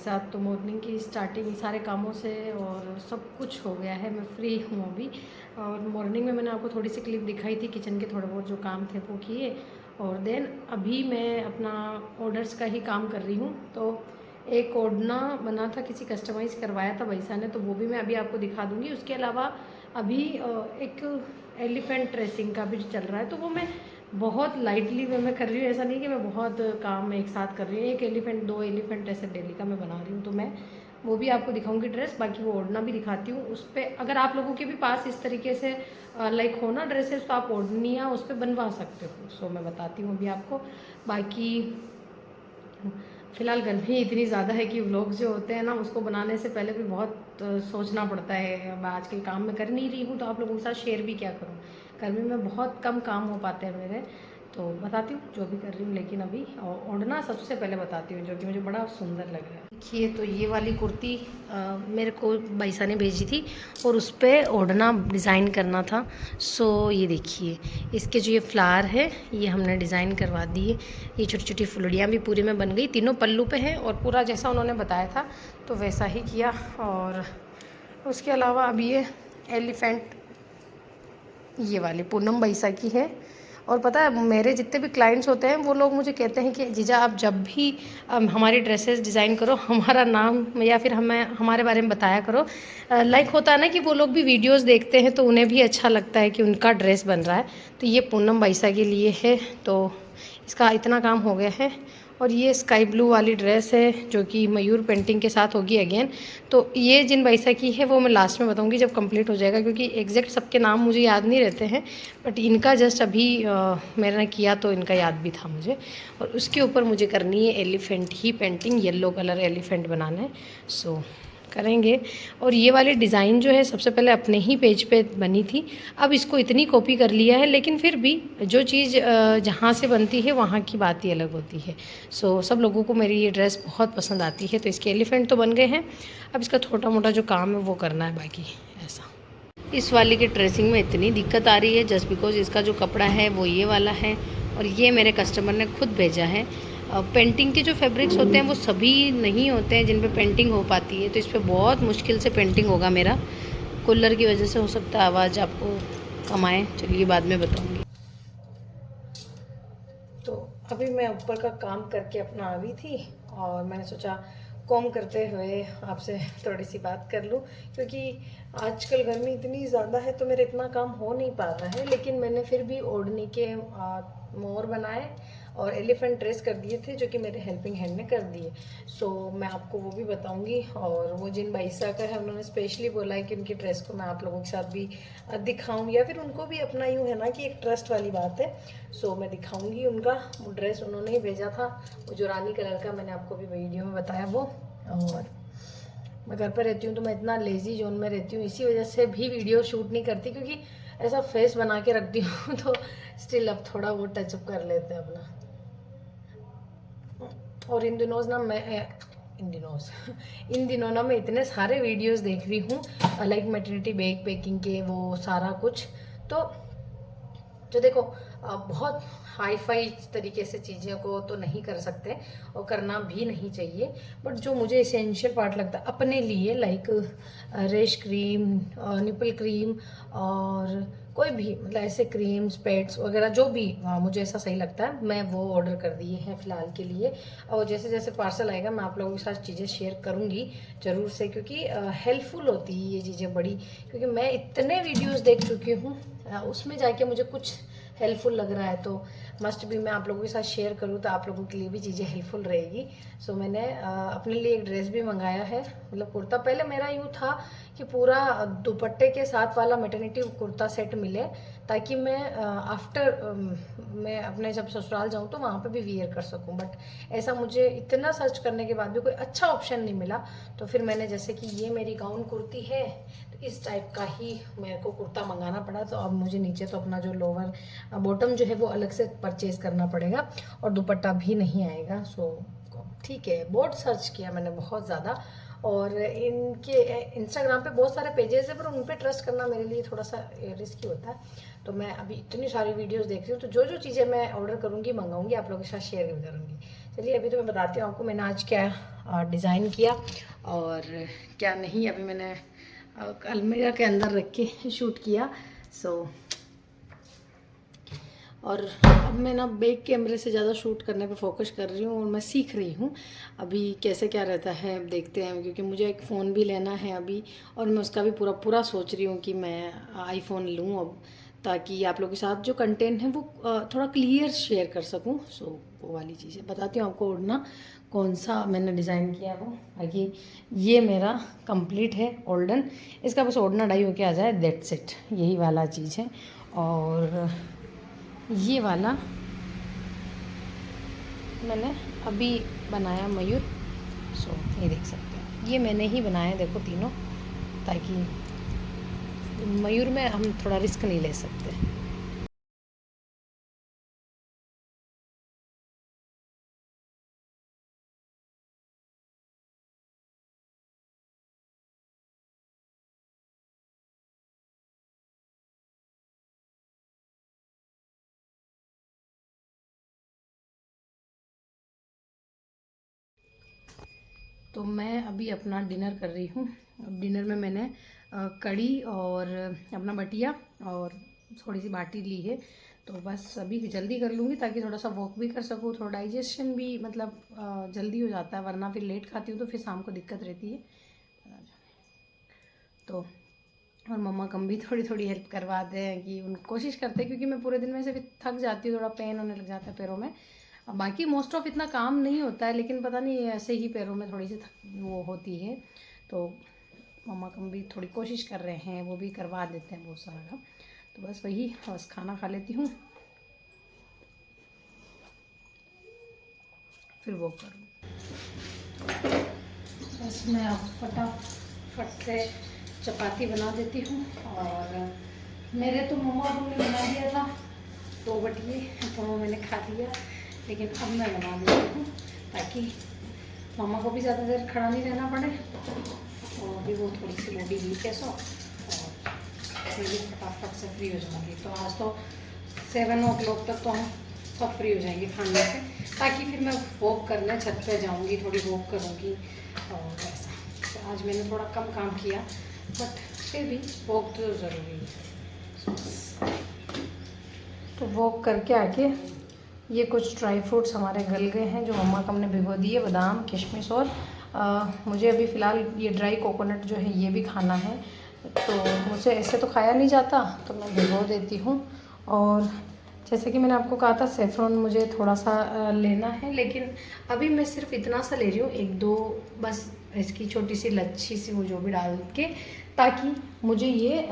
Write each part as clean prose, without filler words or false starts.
साथ। तो मॉर्निंग की स्टार्टिंग सारे कामों से और सब कुछ हो गया है, मैं फ्री हूँ अभी। और मॉर्निंग में मैंने आपको थोड़ी सी क्लिप दिखाई थी, किचन के थोड़े बहुत जो काम थे वो किए। और देन अभी मैं अपना ऑर्डर्स का ही काम कर रही हूँ। तो एक ओढ़ना बना था, किसी कस्टमाइज़ करवाया था भैया ने, तो वो भी मैं अभी आपको दिखा दूँगी। उसके अलावा अभी एक एलिफेंट ट्रेसिंग का भी चल रहा है, तो वो मैं बहुत लाइटली वे मैं कर रही हूँ। ऐसा नहीं कि मैं बहुत काम एक साथ कर रही हूँ। एक एलिफेंट, 2 एलिफेंट ऐसे डेली का मैं बना रही हूँ, तो मैं वो भी आपको दिखाऊंगी ड्रेस। बाकी वो ओढ़ना भी दिखाती हूँ। उस पर अगर आप लोगों के भी पास इस तरीके से लाइक हो ना ड्रेसेस, तो आप ओढ़नियाँ उस पर बनवा सकते हो। सो मैं बताती हूँ अभी आपको। बाकी फ़िलहाल गर्मी इतनी ज़्यादा है कि व्लॉग जो होते हैं ना, उसको बनाने से पहले भी बहुत सोचना पड़ता है। मैं आजकल काम में कर नहीं रही हूँ, तो आप लोगों के साथ शेयर भी क्या करूँ। गर्मी में बहुत कम काम हो पाते हैं मेरे। तो बताती हूँ जो भी कर रही हूँ, लेकिन अभी ओढ़ना सबसे पहले बताती हूँ, जो कि मुझे बड़ा सुंदर लग रहा है। देखिए, तो ये वाली कुर्ती मेरे को बाईसा ने भेजी थी और उस पर ओढ़ना डिज़ाइन करना था। सो ये देखिए, इसके जो ये फ्लावर है ये हमने डिज़ाइन करवा दी है। ये छोटी छोटी फुलड़ियाँ भी पूरी में बन गई, तीनों पल्लू पे हैं और पूरा जैसा उन्होंने बताया था तो वैसा ही किया। और उसके अलावा अब ये एलिफेंट, ये वाली पूनम बाईसा की है। और पता है, मेरे जितने भी क्लाइंट्स होते हैं वो लोग मुझे कहते हैं कि जीजा आप जब भी हमारी ड्रेसेस डिज़ाइन करो, हमारा नाम या फिर हमें हमारे बारे में बताया करो। लाइक होता है ना कि वो लोग भी वीडियोस देखते हैं तो उन्हें भी अच्छा लगता है कि उनका ड्रेस बन रहा है। तो ये पूनम बाईसा के लिए है, तो इसका इतना काम हो गया है। और ये स्काई ब्लू वाली ड्रेस है जो कि मयूर पेंटिंग के साथ होगी अगेन। तो ये जिन बाईसा की है वो मैं लास्ट में बताऊंगी जब कंप्लीट हो जाएगा, क्योंकि एग्जैक्ट सबके नाम मुझे याद नहीं रहते हैं। बट इनका जस्ट अभी मैंने किया तो इनका याद भी था मुझे। और उसके ऊपर मुझे करनी है एलिफेंट ही पेंटिंग, येलो कलर एलिफेंट बनाना है। सो करेंगे। और ये वाली डिज़ाइन जो है सबसे पहले अपने ही पेज पे बनी थी, अब इसको इतनी कॉपी कर लिया है। लेकिन फिर भी जो चीज़ जहाँ से बनती है वहाँ की बात ही अलग होती है। सो सब लोगों को मेरी ये ड्रेस बहुत पसंद आती है। तो इसके एलिफेंट तो बन गए हैं, अब इसका छोटा मोटा जो काम है वो करना है बाकी। ऐसा इस वाली की ड्रेसिंग में इतनी दिक्कत आ रही है जस्ट बिकॉज इसका जो कपड़ा है वो ये वाला है और ये मेरे कस्टमर ने खुद भेजा है। पेंटिंग के जो फैब्रिक्स होते हैं वो सभी नहीं होते हैं जिन पे पेंटिंग हो पाती है, तो इस पर बहुत मुश्किल से पेंटिंग होगा मेरा। कूलर की वजह से हो सकता है आवाज़ आपको कम आए, चलिए बाद में बताऊँगी। तो अभी मैं ऊपर का काम करके अपना आ गई थी और मैंने सोचा कॉम करते हुए आपसे थोड़ी सी बात कर लूँ, क्योंकि आजकल गर्मी इतनी ज़्यादा है तो मेरा इतना काम हो नहीं पा रहा है। लेकिन मैंने फिर भी ओढ़नी के मोर बनाए और एलिफेंट ड्रेस कर दिए थे जो कि मेरे हेल्पिंग हैंड ने कर दिए। सो मैं आपको वो भी बताऊंगी। और वो जिन बाईसा का है उन्होंने स्पेशली बोला है कि उनकी ड्रेस को मैं आप लोगों के साथ भी दिखाऊं, या फिर उनको भी अपना यूँ है ना कि एक ट्रस्ट वाली बात है। सो मैं दिखाऊंगी उनका वो ड्रेस, उन्होंने ही भेजा था वो जो रानी कलर का, मैंने आपको भी वीडियो में बताया वो। और मैं घर पर रहती हूँ तो मैं इतना लेज़ी जोन में रहती हूँ, इसी वजह से भी वीडियो शूट नहीं करती, क्योंकि ऐसा फेस बना के रखती हूँ तो स्टिल अब थोड़ा वो टचअप कर लेते हैं अपना। और इन दिनों ना मैं इन दिनों ना मैं इतने सारे वीडियोस देख रही हूँ लाइक मैटरनिटी बैग पैकिंग के, वो सारा कुछ। तो जो देखो बहुत हाई फाई तरीके से चीज़ों को तो नहीं कर सकते और करना भी नहीं चाहिए, बट जो मुझे इसेंशियल पार्ट लगता है अपने लिए, लाइक रेश क्रीम, निपल क्रीम और कोई भी मतलब ऐसे क्रीम्स पैड्स वगैरह जो भी मुझे ऐसा सही लगता है, मैं वो ऑर्डर कर दिए हैं फ़िलहाल के लिए। और जैसे जैसे पार्सल आएगा मैं आप लोगों के साथ चीज़ें शेयर करूँगी ज़रूर से, क्योंकि हेल्पफुल होती है ये चीज़ें बड़ी, क्योंकि मैं इतने वीडियोस देख चुकी हूँ उसमें जाके मुझे कुछ हेल्पफुल लग रहा है तो मस्ट भी मैं आप लोगों के साथ शेयर करूँ तो आप लोगों के लिए भी चीज़ें हेल्पफुल रहेगी। सो मैंने अपने लिए एक ड्रेस भी मंगाया है, मतलब कुर्ता। पहले मेरा यूँ था कि पूरा दुपट्टे के साथ वाला मैटरनिटी कुर्ता सेट मिले, ताकि मैं आफ्टर मैं अपने जब ससुराल जाऊँ तो वहाँ पे भी वियर कर सकूँ। बट ऐसा मुझे इतना सर्च करने के बाद भी कोई अच्छा ऑप्शन नहीं मिला, तो फिर मैंने जैसे कि ये मेरी गाउन कुर्ती है तो इस टाइप का ही मेरे को कुर्ता मंगाना पड़ा। तो अब मुझे नीचे तो अपना जो लोअर बॉटम जो है वो अलग से परचेज करना पड़ेगा और दुपट्टा भी नहीं आएगा। सो ठीक है, बहुत सर्च किया मैंने बहुत ज़्यादा, और इनके इंस्टाग्राम पे बहुत सारे पेजेस है पर उन पे ट्रस्ट करना मेरे लिए थोड़ा सा रिस्की होता है। तो मैं अभी इतनी सारी वीडियोस देख रही हूँ, तो जो जो चीज़ें मैं ऑर्डर करूँगी मंगाऊंगी आप लोगों के साथ शेयर भी करूँगी। चलिए अभी तो मैं बताती हूँ आपको मैंने आज क्या डिज़ाइन किया और क्या नहीं, अभी मैंने अलमीरा के अंदर रख के शूट किया। और अब मैं ना बैक कैमरे से ज़्यादा शूट करने पे फोकस कर रही हूँ और मैं सीख रही हूँ अभी कैसे क्या रहता है, अब देखते हैं, क्योंकि मुझे एक फ़ोन भी लेना है अभी और मैं उसका भी पूरा सोच रही हूँ कि मैं आईफोन लूँ अब, ताकि आप लोगों के साथ जो कंटेंट है वो थोड़ा क्लियर शेयर कर सकूँ। वो वाली चीज़ें बताती हूँ आपको। ओढ़ना कौन सा मैंने डिज़ाइन किया वो, बाकी ये मेरा कंप्लीट है ओल्डन, इसका बस ओढ़ना डाई होके आ जाए, दैट्स इट, यही वाला चीज़ है। और ये वाला मैंने अभी बनाया मयूर। ये देख सकते हैं, ये मैंने ही बनाया, देखो तीनों, ताकि मयूर में हम थोड़ा रिस्क नहीं ले सकते। तो मैं अभी अपना डिनर कर रही हूँ। अब डिनर में मैंने कढ़ी और अपना बटिया और थोड़ी सी बाटी ली है, तो बस अभी जल्दी कर लूँगी ताकि थोड़ा सा वॉक भी कर सकूँ, थोड़ा डाइजेशन भी मतलब जल्दी हो जाता है, वरना फिर लेट खाती हूँ तो फिर शाम को दिक्कत रहती है। तो और मम्मा कम भी थोड़ी थोड़ी हेल्प करवाते हैं, कि उन कोशिश करते हैं, क्योंकि मैं पूरे दिन में से भी थक जाती हूँ, थोड़ा पेन होने लग जाता है पैरों में। बाकी मोस्ट ऑफ इतना काम नहीं होता है, लेकिन पता नहीं ऐसे ही पैरों में थोड़ी सी वो होती है, तो मम्मा कम भी थोड़ी कोशिश कर रहे हैं, वो भी करवा देते हैं बहुत सारा काम। तो बस वही, बस खाना खा लेती हूँ फिर वो करूँ। बस मैं अब फटाफट से चपाती बना देती हूँ। और मेरे तो मम्मा ने बना दिया था 2 बटिए, तो मैंने खा लिया, लेकिन अब मैं बना देती हूँ ताकि मम्मा को भी ज़्यादा देर खड़ा नहीं रहना पड़े और भी वो थोड़ी सी बॉडी वीक है, और मैं भी फटाफट से फ्री हो जाऊँगी। तो आज तो 7 o'clock तक तो हम सब फ्री हो जाएंगे खाने से, ताकि फिर मैं वॉक करने छत पे जाऊँगी, थोड़ी वॉक करूँगी और ऐसा। तो आज मैंने थोड़ा कम काम किया, बट फिर भी वॉक तो ज़रूरी है। तो वॉक करके आके ये कुछ ड्राई फ्रूट्स हमारे गल गए हैं जो मम्मा का हमने भिगो दिए, बादाम, किशमिश, और मुझे अभी फ़िलहाल ये ड्राई कोकोनट जो है ये भी खाना है, तो मुझसे ऐसे तो खाया नहीं जाता, तो मैं भिगो देती हूँ। और जैसे कि मैंने आपको कहा था सेफ्रॉन मुझे थोड़ा सा लेना है, लेकिन अभी मैं सिर्फ इतना सा ले रही हूँ, 1-2 बस, इसकी छोटी सी लच्छी सी वो जो भी डाल के, ताकि मुझे ये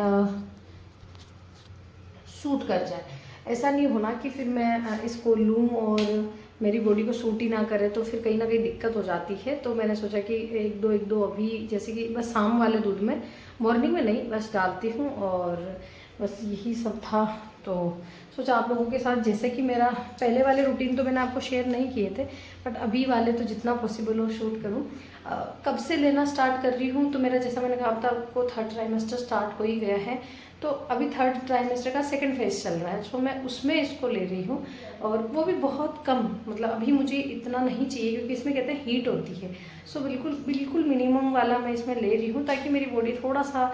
सूट कर जाए। ऐसा नहीं होना कि फिर मैं इसको लूँ और मेरी बॉडी को सूट ही ना करे, तो फिर कहीं ना कहीं दिक्कत हो जाती है। तो मैंने सोचा कि एक दो अभी, जैसे कि बस शाम वाले दूध में, मॉर्निंग में नहीं, बस डालती हूँ, और बस यही सब था। तो सोचा आप लोगों के साथ, जैसे कि मेरा पहले वाले रूटीन तो मैंने आपको शेयर नहीं किए थे, बट अभी वाले तो जितना पॉसिबल हो शूट करूँ। कब से लेना स्टार्ट कर रही हूँ, तो मेरा जैसा मैंने कहा था आपको 3rd ट्राइमेस्टर स्टार्ट हो ही गया है, तो अभी 3rd ट्राइमेस्टर का 2nd फेज चल रहा है, सो मैं उसमें इसको ले रही हूँ। और वो भी बहुत कम, मतलब अभी मुझे इतना नहीं चाहिए, क्योंकि इसमें कहते हैं हीट होती है, सो बिल्कुल मिनिमम वाला मैं इसमें ले रही हूँ, ताकि मेरी बॉडी थोड़ा सा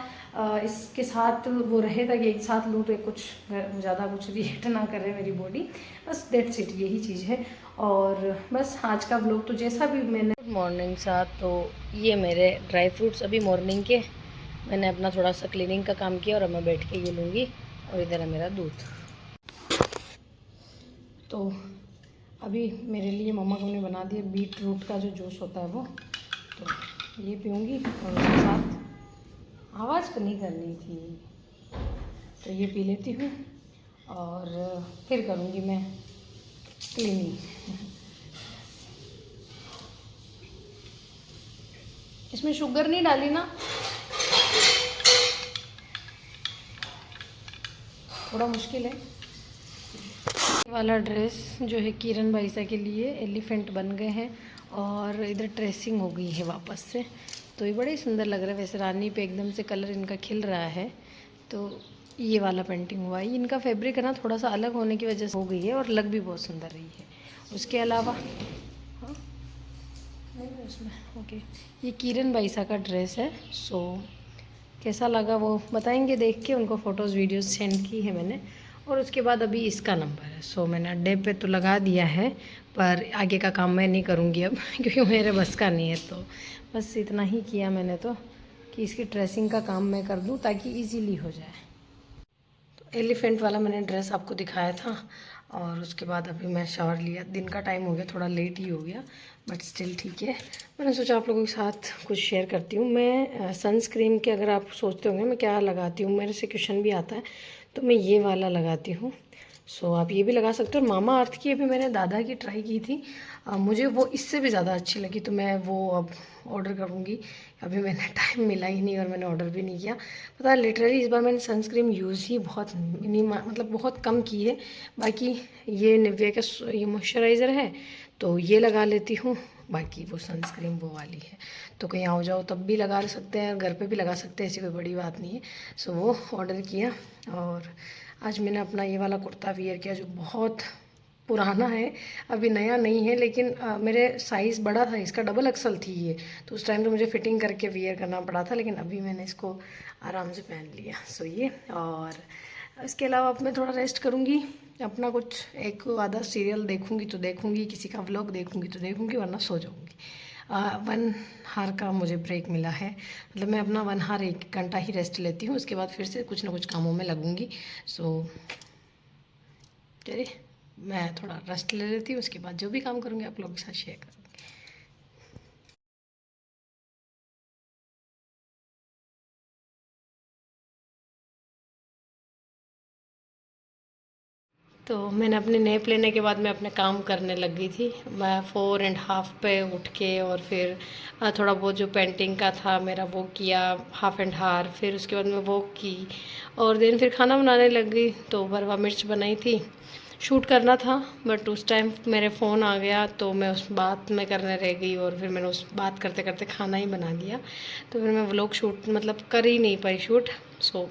इसके साथ वो रहे, ताकि एक साथ लूँ तो कुछ ज़्यादा कुछ रिएक्ट ना करे मेरी बॉडी। बस दैट्स इट, यही चीज़ है। और बस आज का व्लॉग तो जैसा भी मैंने, गुड मॉर्निंग साथ, तो ये मेरे ड्राई फ्रूट्स अभी मॉर्निंग के, मैंने अपना थोड़ा सा क्लीनिंग का काम किया और अब मैं बैठ के ये लूँगी। और इधर है मेरा दूध। तो अभी मेरे लिए मम्मा को ने बना दिया बीट रूट का जो जूस होता है वो, तो ये पीऊँगी। और उसके साथ आवाज़ तो नहीं करनी थी, तो ये पी लेती हूँ और फिर करूँगी मैं क्लीनिंग। इसमें शुगर नहीं डाली ना, थोड़ा मुश्किल है। वाला ड्रेस जो है किरण भाईसा के लिए एलिफेंट बन गए हैं, और इधर ट्रेसिंग हो गई है वापस से, तो ये बड़े ही सुंदर लग रहा है। वैसे रानी पे एकदम से कलर इनका खिल रहा है, तो ये वाला पेंटिंग हुआ है। इनका फैब्रिक है ना थोड़ा सा अलग होने की वजह से हो गई है, और लग भी बहुत सुंदर रही है। उसके अलावा हाँ, नहीं उसमें ओके। ये किरण बाईसा का ड्रेस है। सो कैसा लगा वो बताएंगे देख के, उनको फ़ोटोज़ वीडियोज़ सेंड की है मैंने। और उसके बाद अभी इसका नंबर है। सो मैंने अड्डे पे तो लगा दिया है, पर आगे का काम मैं नहीं करूँगी अब क्योंकि मेरे बस का नहीं है। तो बस इतना ही किया मैंने तो, कि इसकी ड्रेसिंग का काम मैं कर दूँ ताकि ईजीली हो जाए। तो एलिफेंट वाला मैंने ड्रेस आपको दिखाया था। और उसके बाद अभी मैं शावर लिया, दिन का टाइम हो गया, थोड़ा लेट ही हो गया, बट स्टिल ठीक है। मैंने सोचा आप लोगों के साथ कुछ शेयर करती हूँ। मैं सनस्क्रीन के, अगर आप सोचते होंगे मैं क्या लगाती हूँ, मेरे से क्वेश्चन भी आता है, तो मैं ये वाला लगाती हूँ। सो आप ये भी लगा सकते हो। मामा अर्थ की अभी मैंने दादा की ट्राई की थी, मुझे वो इससे भी ज़्यादा अच्छी लगी, तो मैं वो अब ऑर्डर करूँगी। अभी मैंने टाइम मिला ही नहीं और मैंने ऑर्डर भी नहीं किया। पता है लिटरली इस बार मैंने सनस्क्रीन यूज़ ही बहुत मतलब बहुत कम की है। बाकी ये निविया का ये मॉइस्चराइज़र है तो ये लगा लेती हूँ, बाकी वो सनस्क्रीन वो वाली है। तो कहीं आओ जाओ तब भी लगा सकते हैं, घर पे भी लगा सकते हैं, ऐसी कोई बड़ी बात नहीं है। सो वो ऑर्डर किया। और आज मैंने अपना ये वाला कुर्ता वियर किया जो बहुत पुराना है, अभी नया नहीं है, लेकिन मेरे साइज़ बड़ा था, इसका डबल एक्सल थी ये, तो उस टाइम तो मुझे फिटिंग करके वियर करना पड़ा था, लेकिन अभी मैंने इसको आराम से पहन लिया। सो ये, और इसके अलावा अब मैं थोड़ा रेस्ट करूँगी, अपना कुछ एक आधा सीरियल देखूँगी तो देखूँगी, किसी का व्लॉग देखूँगी तो देखूँगी, वरना सो जाऊँगी। 1 आवर का मुझे ब्रेक मिला है, मतलब मैं अपना 1 आवर 1 घंटा ही रेस्ट लेती हूँ, उसके बाद फिर से कुछ ना कुछ कामों में लगूँगी। सो चलिए मैं थोड़ा रेस्ट ले लेती हूँ, उसके बाद जो भी काम करूँगी आप लोगों के साथ शेयर करूँगी। तो मैंने अपने नैप लेने के बाद मैं अपने काम करने लग गई थी। मैं 4:30 पे उठ के और फिर थोड़ा बहुत जो पेंटिंग का था मेरा वो किया, हाफ एंड हार, फिर उसके बाद मैं वॉक की और देन फिर खाना बनाने लग गई। तो भरवा मिर्च बनाई थी, शूट करना था, बट उस टाइम मेरे फ़ोन आ गया तो मैं उस बात में करने रह गई और फिर मैंने उस बात करते करते खाना ही बना दिया। तो फिर मैं व्लॉग शूट मतलब कर ही नहीं पाई शूट। सो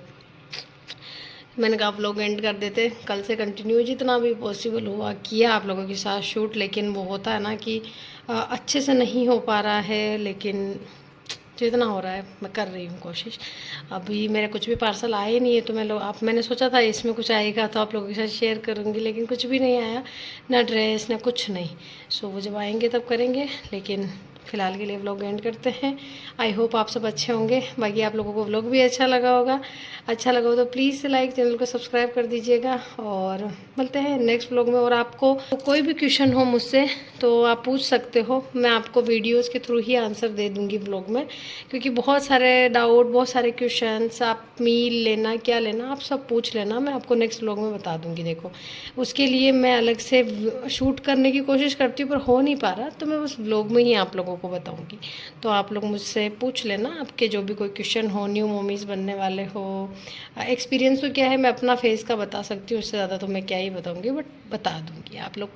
मैंने कहा आप लोग एंड कर देते, कल से कंटिन्यू जितना भी पॉसिबल हुआ किया आप लोगों के साथ शूट, लेकिन वो होता है ना कि अच्छे से नहीं हो पा रहा है, लेकिन जितना हो रहा है मैं कर रही हूँ कोशिश। अभी मेरे कुछ भी पार्सल आए नहीं है, तो मैंने सोचा था इसमें कुछ आएगा तो आप लोगों के साथ शेयर करूँगी, लेकिन कुछ भी नहीं आया, ना ड्रेस ना कुछ नहीं। सो वो जब आएंगे तब करेंगे, लेकिन फ़िलहाल के लिए व्लॉग एंड करते हैं। आई होप आप सब अच्छे होंगे, बाकी आप लोगों को व्लॉग भी अच्छा लगा होगा। अच्छा लगा हो तो प्लीज़ लाइक, चैनल को सब्सक्राइब कर दीजिएगा और मिलते हैं नेक्स्ट व्लॉग में। और आपको कोई भी क्वेश्चन हो मुझसे तो आप पूछ सकते हो, मैं आपको वीडियोज़ के थ्रू ही आंसर दे दूँगी व्लॉग में, क्योंकि बहुत सारे डाउट, बहुत सारे क्वेश्चंस, आप मील लेना क्या लेना आप सब पूछ लेना, मैं आपको नेक्स्ट व्लॉग में बता दूँगी। देखो उसके लिए मैं अलग से शूट करने की कोशिश करती हूँ पर हो नहीं पा रहा, तो मैं उस व्लॉग में ही आप लोगों को बताऊँगी। तो आप लोग मुझसे पूछ लेना, आपके जो भी कोई क्वेश्चन हो, न्यू मम्मीज़ बनने वाले हो। एक्सपीरियंस तो क्या है, मैं अपना फेस का बता सकती हूँ, उससे ज़्यादा तो मैं क्या ही बताऊँगी, बट बता दूँगी, आप लोग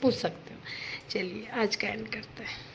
पूछ सकते हो। चलिए आज का एंड करते हैं।